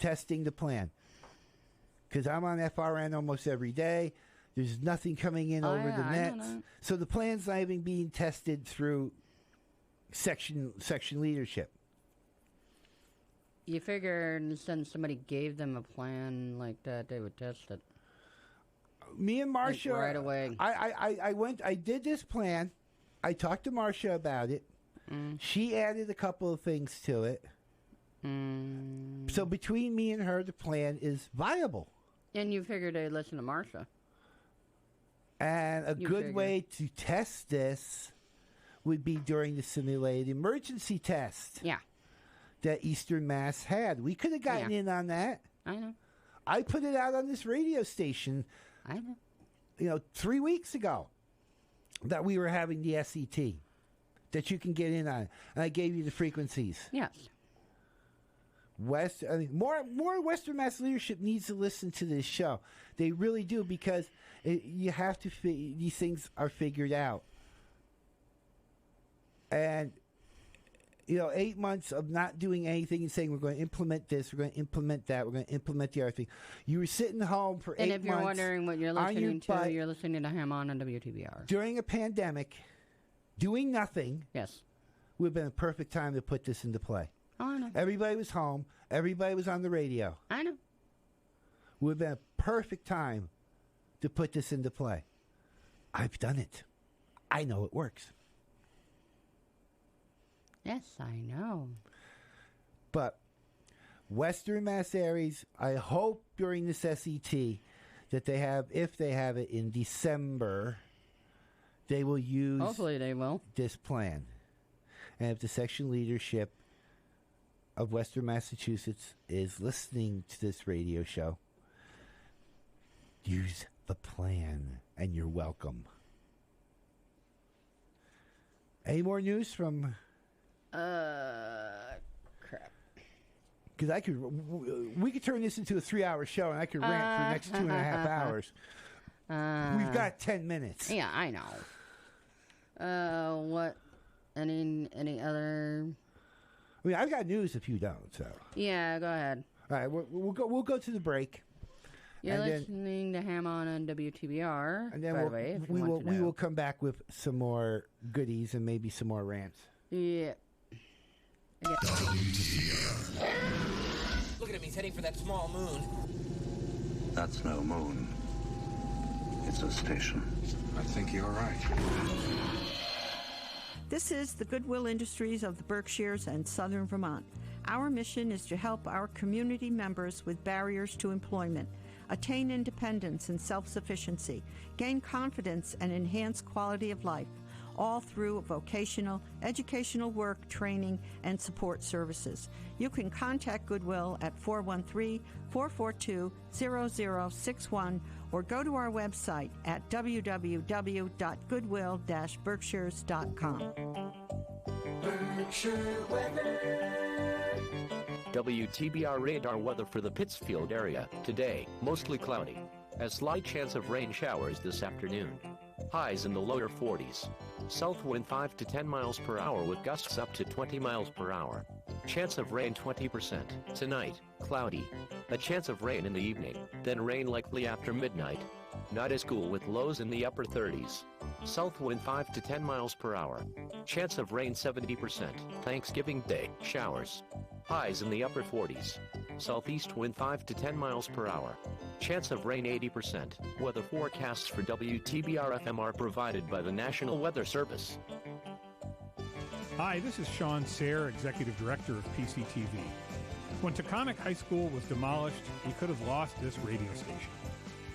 testing the plan, because I'm on FRN almost every day. There's nothing coming in over the net. So the plan's not even being tested through section leadership. You figured since somebody gave them a plan like that, they would test it. Me and Marcia, right away. I did this plan. I talked to Marcia about it. She added a couple of things to it. So between me and her, the plan is viable. And you figured they'd listen to Marcia. And a good way to test this would be during the simulated emergency test. Yeah. That Eastern Mass had. We could have gotten in on that. I know. I put it out on this radio station. I know. 3 weeks ago that we were having the SET. That you can get in on. And I gave you the frequencies. Yes. More Western Mass leadership needs to listen to this show. They really do, because you have to. These things are figured out, and 8 months of not doing anything and saying we're going to implement this, we're going to implement that, we're going to implement the other thing. You were sitting home for 8 months. And if you're wondering what you're listening to, you're listening to Ham on WTBR. During a pandemic, doing nothing. Yes. Would have been a perfect time to put this into play. Oh, I know. Everybody was home. Everybody was on the radio. I know. Would have been a perfect time to put this into play. I've done it. I know it works. Yes, I know. But Western Mass Aries, I hope during this SET that they have, if they have it in December, they will use. Hopefully they will. This plan. And if the section leadership of Western Massachusetts is listening to this radio show, use the plan, and you're welcome. Any more news from? Crap. Because we could turn this into a 3-hour show, and I could rant for the next 2.5 hours. We've got 10 minutes. Yeah, I know. What? Any other? I mean, I've got news if you don't. So. Yeah, go ahead. All right, we'll go to the break. You're listening to Ham on WTBR. And then by the way, if we will come back with some more goodies and maybe some more rants. Yeah. Look at him, he's heading for that small moon. That's no moon. It's a station. I think you're right. This is the Goodwill Industries of the Berkshires and Southern Vermont. Our mission is to help our community members with barriers to employment attain independence and self-sufficiency, gain confidence, and enhance quality of life, all through vocational, educational work, training, and support services. You can contact Goodwill at 413-442-0061 or go to our website at www.goodwill-berkshires.com. Berkshire weather. WTBR radar weather for the Pittsfield area. Today, mostly cloudy. A slight chance of rain showers this afternoon. Highs in the lower 40s. South wind 5 to 10 miles per hour with gusts up to 20 miles per hour. Chance of rain 20%. Tonight, cloudy. A chance of rain in the evening, then rain likely after midnight. Not as cool with lows in the upper 30s. South wind 5 to 10 miles per hour. Chance of rain 70%. Thanksgiving Day, showers. Highs in the upper 40s. Southeast wind 5 to 10 miles per hour. Chance of rain 80%. Weather forecasts for WTBR FM are provided by the National Weather Service. Hi, this is Sean Sayre, Executive Director of PCTV. When Taconic High School was demolished, we could have lost this radio station.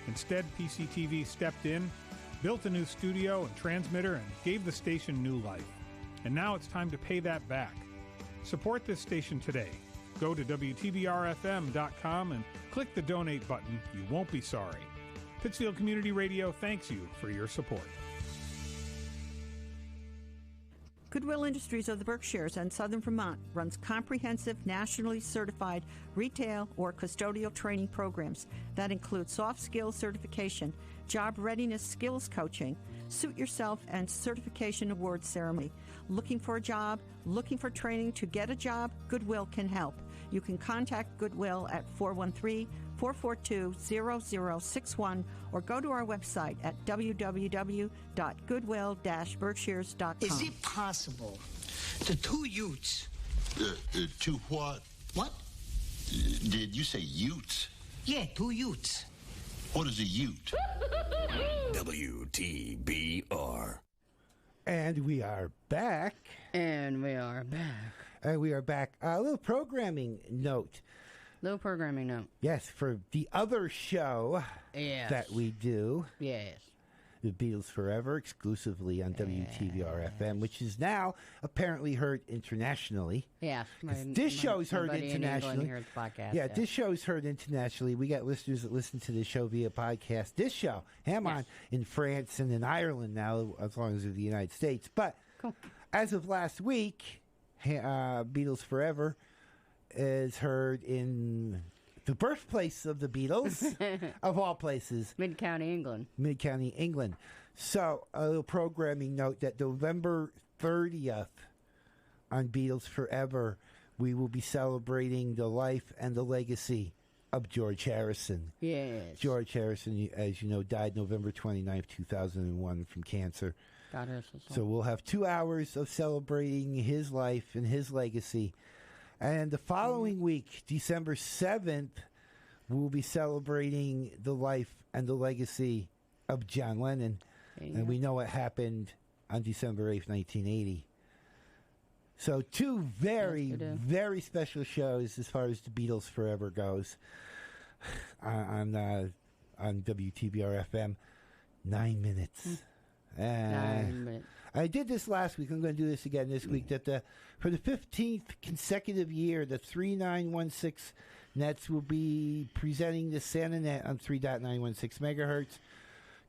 Instead, PCTV stepped in, built a new studio and transmitter, and gave the station new life. And now it's time to pay that back. Support this station today. Go to WTBRFM.com and click the donate button. You won't be sorry. Pittsfield Community Radio thanks you for your support. Goodwill Industries of the Berkshires and Southern Vermont runs comprehensive, nationally certified retail or custodial training programs that include soft skills certification, job readiness skills coaching, suit yourself, and certification award ceremony. Looking for a job? Looking for training to get a job? Goodwill can help. You can contact Goodwill at 413-442-0061 or go to our website at www.goodwill-berkshires.com. Is it possible The two Utes. Two what? What? Did you say Utes? Yeah, two Utes. What is a Ute? WTBR. And we are back. And we are back. And we are back. A little programming note. Little programming note. Yes, for the other show that we do. Yes. The Beatles Forever, exclusively on WTBR FM, which is now apparently heard internationally. Yes. This show is heard internationally. Hears podcast, yeah, this show is heard internationally. We got listeners that listen to the show via podcast. This show, Ham On, in France and in Ireland now, as long as it's the United States. But as of last week, Beatles Forever is heard in the birthplace of the Beatles, of all places. Mid-County, England. Mid-County, England. So, a little programming note that November 30th on Beatles Forever, we will be celebrating the life and the legacy of George Harrison. Yes. George Harrison, as you know, died November 29th, 2001 from cancer. God rest his soul. So we'll have 2 hours of celebrating his life and his legacy. And the following week, December 7th, we'll be celebrating the life and the legacy of John Lennon. And we know what happened on December 8th, 1980. So 2 very, very special shows as far as the Beatles Forever goes on WTBR FM. 9 minutes. 9 minutes. I did this last week. I'm going to do this again this week. That for the 15th consecutive year, the 3916 Nets will be presenting the Santa Net on 3.916 megahertz.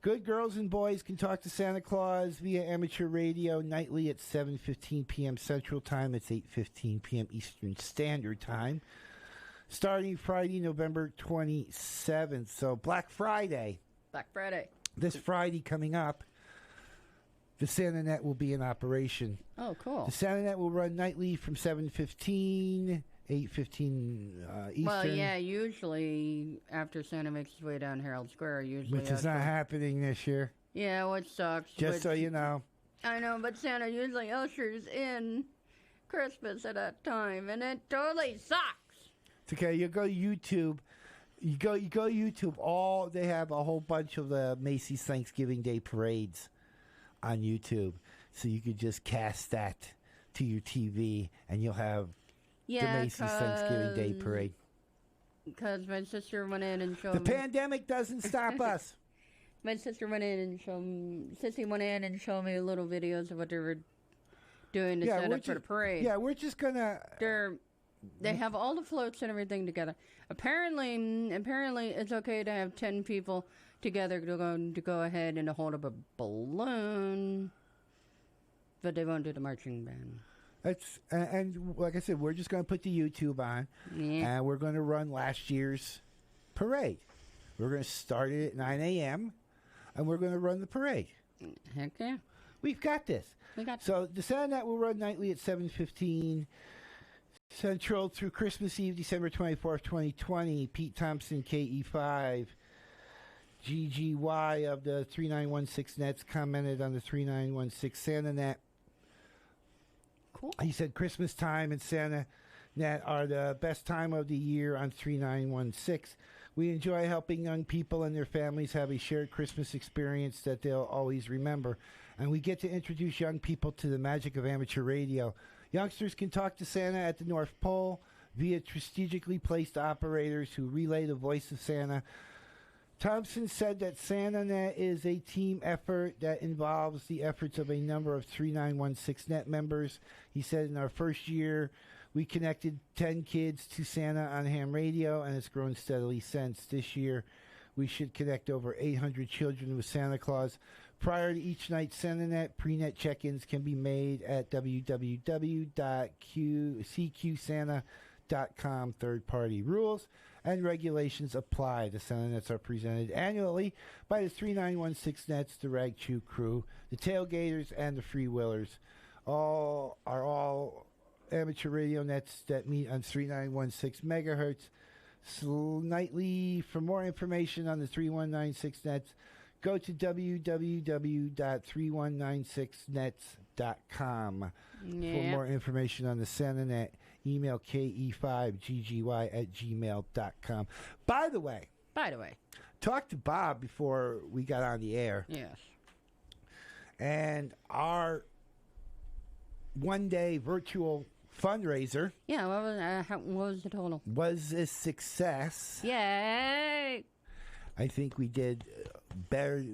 Good girls and boys can talk to Santa Claus via amateur radio nightly at 7:15 p.m. Central Time. It's 8:15 p.m. Eastern Standard Time. Starting Friday, November 27th. So Black Friday. Black Friday. This Friday coming up. The Santa Net will be in operation. Oh, cool. The Santa Net will run nightly from 7:15, 8:15 Eastern. Well, yeah, usually after Santa makes his way down Herald Square, usually. Which is not happening this year. Yeah, which sucks. Just so you know. I know, but Santa usually ushers in Christmas at that time, and it totally sucks. It's okay. You go YouTube. You go YouTube. They have a whole bunch of the Macy's Thanksgiving Day parades on YouTube, so you could just cast that to your TV, and you'll have the Macy's Thanksgiving Day parade. Because my sister went in and showed the pandemic doesn't stop us. My sister went in and showed me little videos of what they were doing to set up for the parade. Yeah, we're just gonna. They have all the floats and everything together. Apparently, it's okay to have 10 people together to go ahead and hold up a balloon, but they won't do the marching band. And like I said, we're just going to put the YouTube on, and we're going to run last year's parade. We're going to start it at 9 a.m., and we're going to run the parade. Heck yeah. We've got this. So the Santa Net will run nightly at 7:15 Central through Christmas Eve, December 24th, 2020. Pete Thompson, KE5. GGY of the 3916 Nets commented on the 3916 Santa Net. Cool. He said Christmas time and Santa Net are the best time of the year on 3916. We enjoy helping young people and their families have a shared Christmas experience that they'll always remember. And we get to introduce young people to the magic of amateur radio. Youngsters can talk to Santa at the North Pole via strategically placed operators who relay the voice of Santa. Thompson said that SantaNet is a team effort that involves the efforts of a number of 3916 Net members. He said in our first year, we connected 10 kids to Santa on ham radio, and it's grown steadily since. This year, we should connect over 800 children with Santa Claus. Prior to each night's SantaNet, pre-net check-ins can be made at www.cqsanta.com. Third-party rules and regulations apply. The SantaNets are presented annually by the 3916 Nets, the Rag Chew crew, the Tailgaters, and the Freewheelers. All amateur radio nets that meet on 3916 megahertz nightly. For more information on the 3196 Nets, go to www.3196nets.com. gmail.com. Yeah. For more information on the Senanet, email ke5ggy@gmail.com. By the way, talked to Bob before we got on the air. Yes. And our one-day virtual fundraiser. Yeah, what was the total? Was a success. Yay! I think we did better,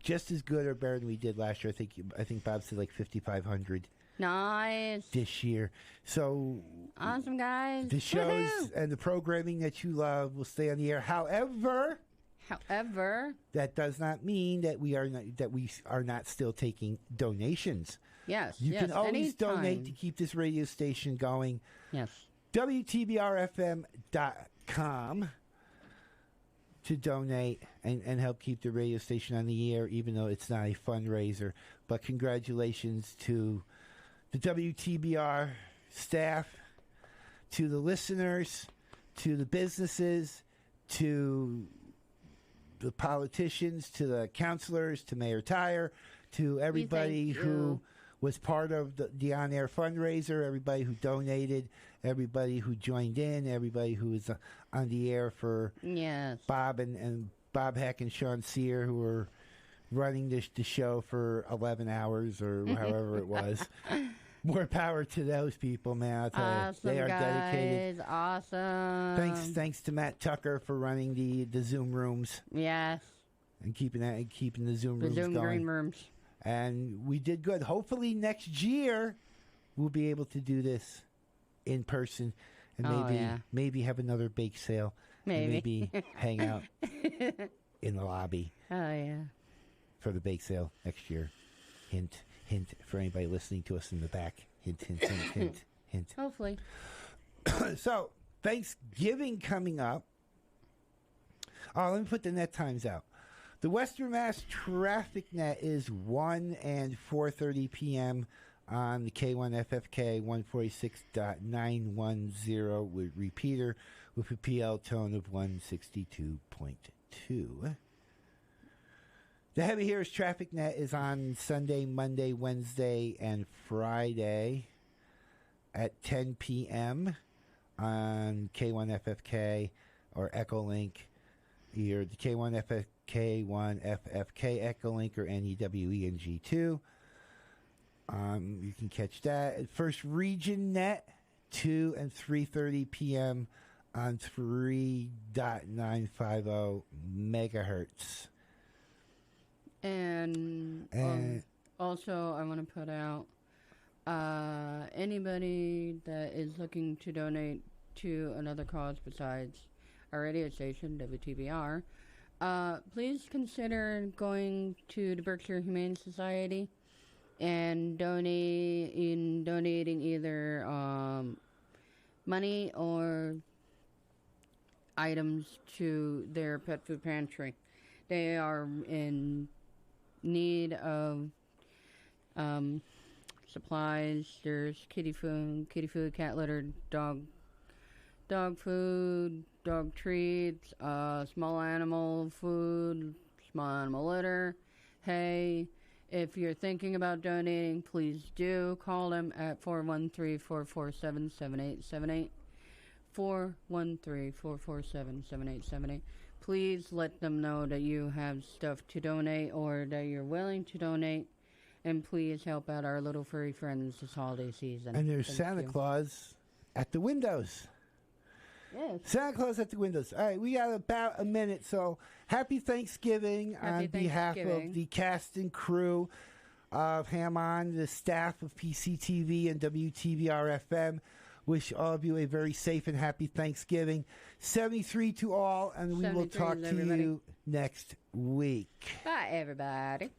just as good or better than we did last year. I think Bob said like 5,500. Nice. This year. So awesome, guys. The shows and the programming that you love will stay on the air. However, that does not mean that we are not still taking donations. Yes. You can always donate to keep this radio station going. Yes. WTBRFM.com to donate and help keep the radio station on the air, even though it's not a fundraiser. But congratulations to the WTBR staff, to the listeners, to the businesses, to the politicians, to the counselors, to Mayor Tyre, to everybody who was part of the on-air fundraiser, everybody who donated, everybody who joined in, everybody who was on the air for Bob and Bob Heck and Sean Sear, who were running the show for 11 hours or however it was. More power to those people, man. I'll tell you, they are dedicated. Awesome. Thanks to Matt Tucker for running the Zoom rooms. Yes. And keeping the Zoom rooms going. going. Green rooms. And we did good. Hopefully next year we'll be able to do this in person and maybe have another bake sale. Maybe hang out in the lobby. Oh yeah. For the bake sale next year. Hint, hint for anybody listening to us in the back. Hint, hint, hint, hint, hint. Hopefully. So, Thanksgiving coming up. Oh, let me put the net times out. The Western Mass Traffic Net is 1 and 4:30 p.m. on the K1FFK 146.910 with repeater with a PL tone of 162.2. The Heavy Hitters Traffic Net is on Sunday, Monday, Wednesday, and Friday at 10 p.m. on K1FFK or Echolink, either the K1FFK Echolink or NEWENG2. You can catch that at First Region Net 2 and 3:30 p.m. on 3.950 megahertz. And also, I want to put out anybody that is looking to donate to another cause besides our radio station, WTBR, please consider going to the Berkshire Humane Society and donating either money or items to their pet food pantry. They are in need of supplies. There's kitty food, cat litter, dog food, dog treats, small animal food, small animal litter, hay. If you're thinking about donating, please do call them at 413-447-7878. 413-447-7878. Please let them know that you have stuff to donate or that you're willing to donate. And please help out our little furry friends this holiday season. And there's Santa Claus at the windows. Yes. Santa Claus at the windows. All right, we got about a minute, so happy Thanksgiving on behalf of the cast and crew of Ham On, the staff of PCTV and WTBR FM. Wish all of you a very safe and happy Thanksgiving. 73 to all, and we will talk to you next week. Bye, everybody.